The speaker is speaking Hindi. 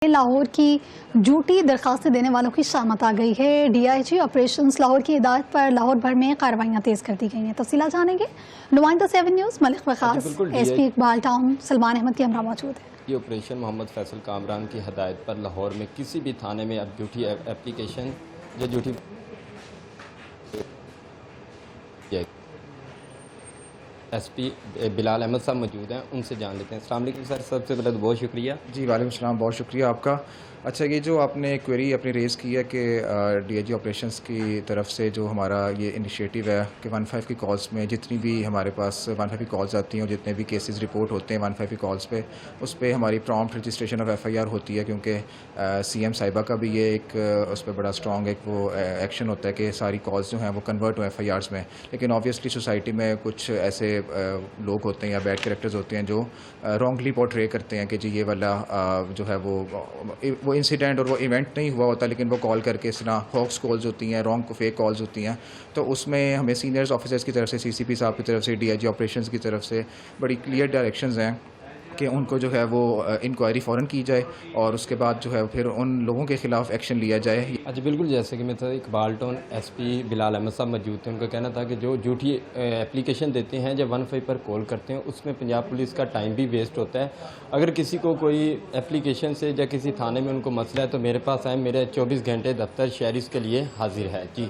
लाहौर की झूठी दरखास्तें देने वालों की शामत आ गई है। डीआईजी ऑपरेशंस लाहौर की हिदायत पर लाहौर भर में कार्रवाइयां तेज कर दी गई हैं। तफसीलात जानेंगे। नुमाइंदा 7 news Malik Waqas, SP Iqbal town Salman Ahmad की हमरा मौजूद है। ये ऑपरेशन मोहम्मद फैसल कामरान की हिदायत पर लाहौर में किसी भी थाने में अब झूठी एप्लीकेशन या झूठी एसपी बिलाल अहमद साहब मौजूद हैं, उनसे जान लेते हैं। अस्सलाम वालेकुम सर, सबसे पहले तो बहुत शुक्रिया। जी वालेकुम सलाम, बहुत शुक्रिया आपका। अच्छा, ये जो आपने क्वेरी अपनी रेज़ की है कि डीआईजी ऑपरेशंस की तरफ से जो हमारा ये इनिशिएटिव है कि 15 की कॉल्स में जितनी भी हमारे पास 15 की कॉल्स आती हैं और जितने भी केसेस रिपोर्ट होते हैं 15 की कॉल्स पे, उस पर हमारी प्रॉम्प्ट रजिस्ट्रेशन ऑफ एफआईआर होती है, क्योंकि सीएम साहिबा का भी ये एक उस पर बड़ा स्ट्रॉन्ग एक वो एक्शन होता है कि सारी कॉल्स जो हैं वो कन्वर्ट हो एफआईआर्स में। लेकिन ऑब्वियसली सोसाइटी में कुछ ऐसे लोग होते हैं या बैड कैरेक्टर्स होते हैं जो रॉन्गली पोर्ट्रे करते हैं कि जी ये वाला जो है वो इंसिडेंट और वो इवेंट नहीं हुआ होता, लेकिन वो कॉल करके इस तरह हॉक्स कॉल्स होती हैं, रॉन्ग फेक कॉल्स होती हैं। तो उसमें हमें सीनियर्स ऑफिसर्स की तरफ से, सीसीपी साहब की तरफ से, डीआईजी ऑपरेशंस की तरफ से बड़ी क्लियर डायरेक्शंस हैं कि उनको जो है वो इंक्वायरी फ़ौरन की जाए और उसके बाद जो है फिर उन लोगों के ख़िलाफ़ एक्शन लिया जाए। अच्छा, बिल्कुल, जैसे कि मैं था इकबाल टाउन एसपी बिलाल अहमद साहब मौजूद थे, उनका कहना था कि जो झूठी एप्लीकेशन देते हैं जब 15 पर कॉल करते हैं उसमें पंजाब पुलिस का टाइम भी वेस्ट होता है। अगर किसी को कोई एप्लीकेशन से या किसी थाने में उनको मसला है तो मेरे पास आए, मेरे 24 घंटे दफ्तर शहरी के लिए हाजिर है। जी।